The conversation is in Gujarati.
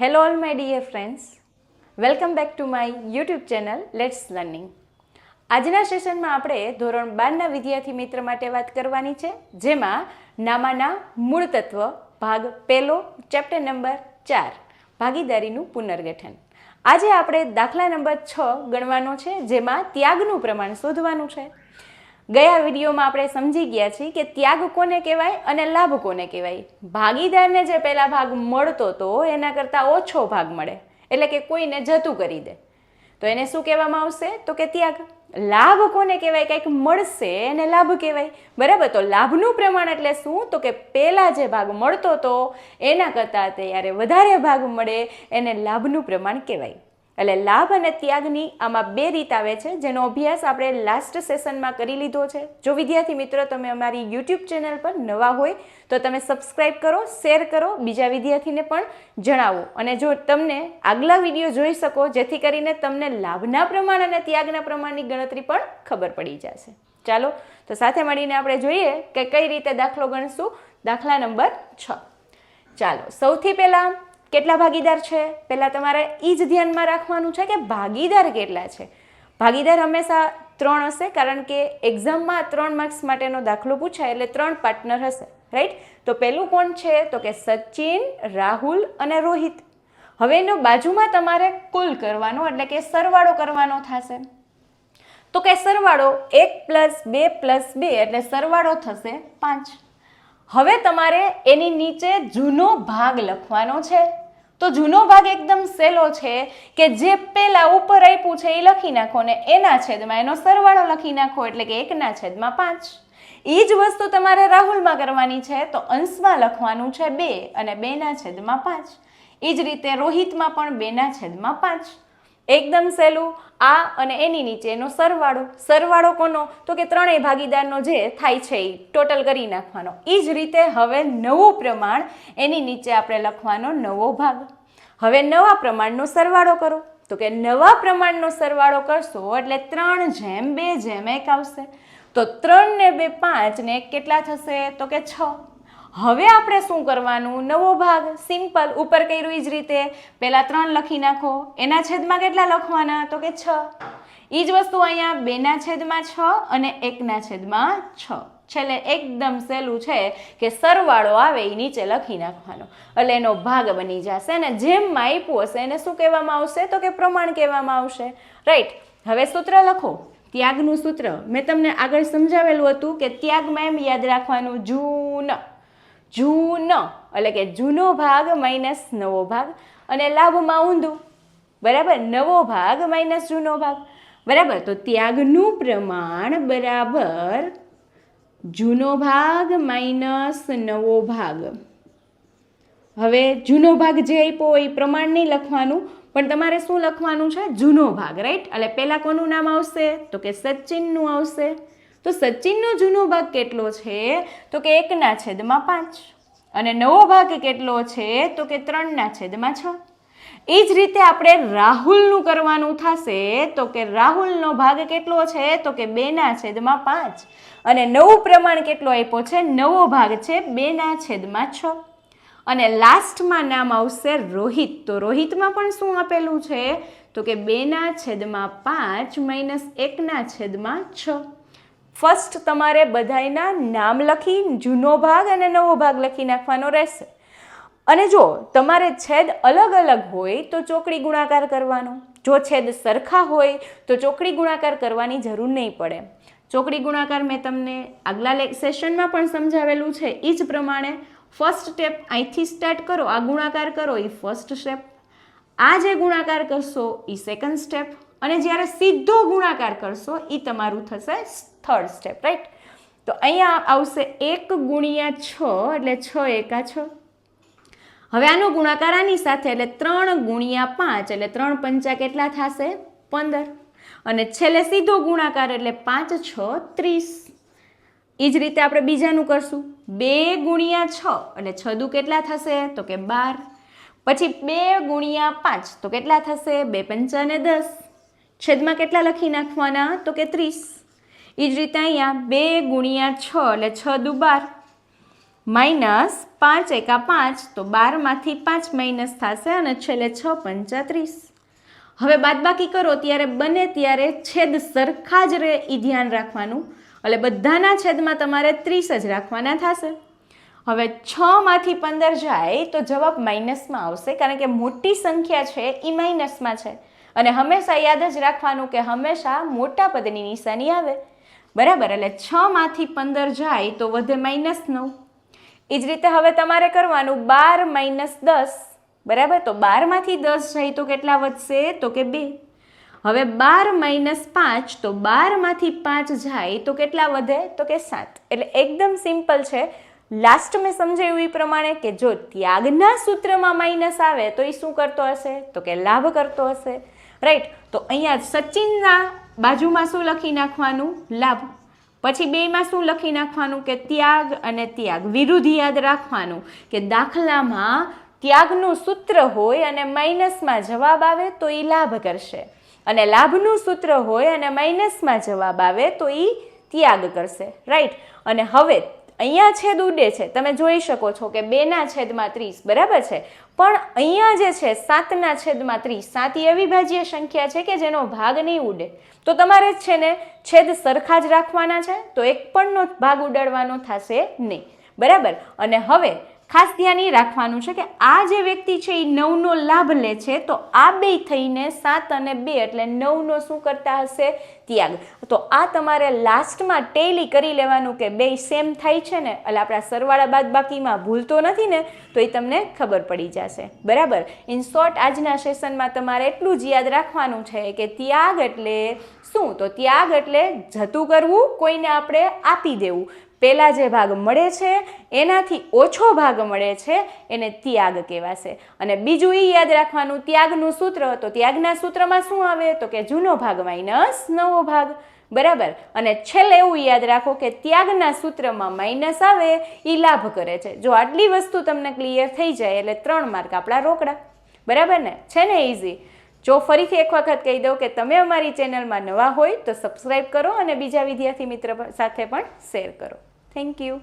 Hello all my dear friends, welcome back to my YouTube channel Let's Learning. આજના સેશનમાં આપણે ધોરણ 12ના વિદ્યાર્થી મિત્ર માટે વાત કરવાની છે, જેમાં નામાના મૂળ તત્વ ભાગ પહેલો ચેપ્ટર નંબર 4 ભાગીદારીનું પુનર્ગઠન. આજે આપણે દાખલા નંબર 6 ગણવાનો છે, જેમાં ત્યાગનું પ્રમાણ શોધવાનું છે. ગયા વિડીયોમાં આપણે સમજી ગયા છીએ કે ત્યાગ કોને કહેવાય અને લાભ કોને કહેવાય. ભાગીદારને જે પહેલા ભાગ મળતો હતો એના કરતાં ઓછો ભાગ મળે, એટલે કે કોઈને જતું કરી દે, તો એને શું કહેવામાં આવશે? તો કે ત્યાગ. લાભ કોને કહેવાય? કંઈક મળશે એને લાભ કહેવાય, બરાબર. તો લાભનું પ્રમાણ એટલે શું? તો કે પહેલા જે ભાગ મળતો હતો એના કરતાં ત્યારે વધારે ભાગ મળે એને લાભનું પ્રમાણ કહેવાય. એટલે લાભ અને ત્યાગની આમાં બે રીત આવે છે, જેનો અભ્યાસ આપણે લાસ્ટ સેશનમાં કરી લીધો છે. જો વિદ્યાર્થી મિત્રો તમે અમારી યુટ્યુબ ચેનલ પર નવા હોય તો તમે સબસ્ક્રાઈબ કરો, શેર કરો, બીજા વિદ્યાર્થીને પણ જણાવો. અને જો તમને આગલા વિડીયો જોઈ શકો, જેથી કરીને તમને લાભના પ્રમાણ અને ત્યાગના પ્રમાણની ગણતરી પણ ખબર પડી જશે. ચાલો તો સાથે મળીને આપણે જોઈએ કે કઈ રીતે દાખલો ગણશું. દાખલા નંબર 6. ચાલો સૌથી પહેલાં કેટલા ભાગીદાર છે પહેલાં તમારે એ જ ધ્યાનમાં રાખવાનું છે કે ભાગીદાર કેટલા છે. ભાગીદાર હંમેશા 3 હશે, કારણ કે એક્ઝામમાં 3 માર્ક્સ માટેનો દાખલો પૂછાય એટલે 3 પાર્ટનર હશે, રાઈટ. તો પહેલું કોણ છે? તો કે સચિન, રાહુલ અને રોહિત. હવે એનો બાજુમાં તમારે કુલ કરવાનો એટલે કે સરવાળો કરવાનો થશે. તો કે સરવાળો 1 + 2 + 2 એટલે સરવાળો થશે 5. હવે તમારે એની નીચે જૂનો ભાગ લખવાનો છે. તો જૂનો ભાગ એકદમ સહેલો છે કે જે પહેલા ઉપર આપ્યું છે એ લખી નાખો ને એના છેદમાં એનો સરવાળો લખી નાખો, એટલે કે 1/5. એ જ વસ્તુ તમારે રાહુલમાં કરવાની છે, તો અંશમાં લખવાનું છે 2 અને 2/5. એ જ રીતે રોહિતમાં પણ 2/5. એકદમ સહેલું. આ અને એની નીચે એનો સરવાળો. સરવાળો કોનો? તો કે ત્રણેય ભાગીદારનો જે થાય છે એ ટોટલ કરી નાખવાનો. એ જ રીતે હવે નવું પ્રમાણ એની નીચે આપણે લખવાનો નવો ભાગ. હવે નવા પ્રમાણનો સરવાળો કરો. તો કે નવા પ્રમાણનો સરવાળો કરશો એટલે 3/2/1 આવશે. તો 3 ને 2 5 ને 1 કેટલા થશે? તો કે 6. હવે આપણે શું કરવાનું? નવો ભાગ. સિમ્પલ, ઉપર કર્યું એ જ રીતે પહેલા 3 લખી નાખો, એના છેદમાં કેટલા લખવાના? તો કે 6. એ જ વસ્તુ અહીંયા 2/6 અને 1/6. છેલ્લે એકદમ સહેલું છે કે સરવાળો આવે એ નીચે લખી નાખવાનો, એટલે એનો ભાગ બની જશે. અને જેમ આપ્યું હશે એને શું કહેવામાં આવશે? તો કે પ્રમાણ કહેવામાં આવશે, રાઈટ. હવે સૂત્ર લખો. ત્યાગનું સૂત્ર મેં તમને આગળ સમજાવેલું હતું કે ત્યાગમાં એમ યાદ રાખવાનું, જૂનો એટલે કે જૂનો ભાગ માઇનસ નવો ભાગ, અને લાભમાં ઊંધું, બરાબર. નવો ભાગ માઇનસ જૂનો ભાગ, બરાબર. તો ત્યાગનું પ્રમાણ બરાબર જૂનો ભાગ માઇનસ નવો ભાગ. હવે જૂનો ભાગ જે આપ્યો એ પ્રમાણ નહીં લખવાનું, પણ તમારે શું લખવાનું છે? જૂનો ભાગ, રાઈટ. એટલે પહેલાં કોનું નામ આવશે? તો કે સચિનનું આવશે. તો સચિનનો જૂનો ભાગ કેટલો છે? તો કે 1/5. અને નવો ભાગ કેટલો છે? તો કે 3/6. એ જ રીતે આપણે રાહુલનું કરવાનું થશે. તો કે રાહુલનો ભાગ કેટલો છે? તો કે 2/5. અને નવું પ્રમાણ કેટલો આપ્યો છે? નવો ભાગ છે 2/6. અને લાસ્ટમાં નામ આવશે રોહિત. તો રોહિતમાં પણ શું આપેલું છે? તો કે 2/5 - 1/6. ફર્સ્ટ તમારે બધાયના નામ લખી જૂનો ભાગ અને નવો ભાગ લખી નાખવાનો રહેશે. અને જો તમારે છેદ અલગ અલગ હોય તો ચોકડી ગુણાકાર કરવાનો. જો છેદ સરખા હોય તો ચોકડી ગુણાકાર કરવાની જરૂર નહીં પડે. ચોકડી ગુણાકાર મેં તમને આગલા સેશનમાં પણ સમજાવેલું છે. એ જ પ્રમાણે ફર્સ્ટ સ્ટેપ અહીંથી સ્ટાર્ટ કરો, આ ગુણાકાર કરો એ ફર્સ્ટ સ્ટેપ, આ જે ગુણાકાર કરશો એ સેકન્ડ સ્ટેપ, અને જ્યારે સીધો ગુણાકાર કરશો એ તમારું થશે થર્ડ સ્ટેપ, રાઈટ. તો અહીંયા આવશે 1/6 એટલે 6 × 6. હવે આનો ગુણાકાર આની સાથે એટલે 3 × 5 એટલે 3 × 5 કેટલા થશે? 15. અને છેલ્લે સીધો ગુણાકાર એટલે 5 × 6 = 30. એ જ રીતે આપણે બીજાનું કરશું. 2 × 6 એટલે 6 દુ કેટલા થશે? તો કે 12. પછી 2 × 5 તો કેટલા થશે? 2 × 5 = 10. છેદમાં કેટલા લખી નાખવાના? તો કે 30. એ જ રીતે અહીંયા 2 × 6 એટલે 6 દુ 12. માઇનસ 5 એકા 5, તો 12માંથી 5 માઇનસ થશે અને છેલ્લે 6 પંચા 30. હવે બાદબાકી કરો ત્યારે બને ત્યારે છેદ સરખા જ રહે એ ધ્યાન રાખવાનું, એટલે બધાના છેદમાં તમારે 30 જ રાખવાના થશે. હવે 6માંથી 15 જાય તો જવાબ માઇનસમાં આવશે, કારણ કે મોટી સંખ્યા છે એ માઇનસમાં છે. અને હંમેશા યાદ જ રાખવાનું કે હંમેશા મોટા પદની નિશાની આવે, બરાબર. એટલે 6માંથી 15 જાય તો વધે -9. એ જ રીતે હવે તમારે કરવાનું 12 - 10, બરાબર. તો 12માંથી 10 જાય તો કેટલા વધશે? તો કે 2. હવે 12 - 5, તો 12માંથી 5 જાય તો કેટલા વધે? તો કે 7. એટલે એકદમ સિમ્પલ છે. લાસ્ટ મેં સમજાવ્યું એ પ્રમાણે કે જો ત્યાગના સૂત્રમાં માઇનસ આવે તો એ શું કરતો હશે? તો કે લાભ કરતો હશે, રાઈટ. તો અહીંયા સચિનના બાજુમાં શું લખી નાખવાનું? લાભ. પછી બેમાં શું લખી નાખવાનું? કે ત્યાગ અને ત્યાગ. વિરુદ્ધ યાદ રાખવાનું કે દાખલામાં ત્યાગનું સૂત્ર હોય અને માઇનસમાં જવાબ આવે તો એ લાભ કરશે, અને લાભનું સૂત્ર હોય અને માઇનસમાં જવાબ આવે તો એ ત્યાગ કરશે, રાઈટ. અને હવે અહીંયા છેદ ઉડે છે, તમે જોઈ શકો છો કે 2/30, બરાબર છે. પણ અહીંયા જે છે 7/30, 7 એ અવિભાજ્ય સંખ્યા છે કે જેનો ભાગ નહીં ઉડે, તો તમારે છે ને છેદ સરખા જ રાખવાના છે, તો એક પણનો ભાગ ઉડાડવાનો થશે નહીં, બરાબર. અને હવે ખાસ ધ્યાન એ રાખવાનું છે કે આ જે વ્યક્તિ છે એ 9નો લાભ લે છે, તો આ બે થઈને 7 અને 2 એટલે 9નો શું કરતા હશે? ત્યાગ. તો આ તમારે લાસ્ટમાં ટેલી કરી લેવાનું કે બે સેમ થાય છે ને, એટલે આપણા સરવાળા બાદબાકીમાં ભૂલતો નથી ને, તો એ તમને ખબર પડી જશે, બરાબર. ઇન શોર્ટ આજના સેશનમાં તમારે એટલું જ યાદ રાખવાનું છે કે ત્યાગ એટલે શું? તો ત્યાગ એટલે જતું કરવું, કોઈને આપણે આપી દેવું. પહેલાં જે ભાગ મળે છે એનાથી ઓછો ભાગ મળે છે એને ત્યાગ કહેવાશે. અને બીજું એ યાદ રાખવાનું ત્યાગનું સૂત્ર, તો ત્યાગના સૂત્રમાં શું આવે? તો કે જૂનો ભાગ માઇનસ નવો ભાગ, બરાબર. અને છેલ્લે એવું યાદ રાખો કે ત્યાગના સૂત્રમાં માઇનસ આવે એ લાભ કરે છે. જો આટલી વસ્તુ તમને ક્લિયર થઈ જાય એટલે 3 માર્ક આપણા રોકડા, બરાબર ને? છે ને ઇઝી? જો ફરીથી એક વખત કહી દઉં કે તમે અમારી ચેનલમાં નવા હોય તો સબસ્ક્રાઈબ કરો અને બીજા વિદ્યાર્થી મિત્ર સાથે પણ શેર કરો. Thank you.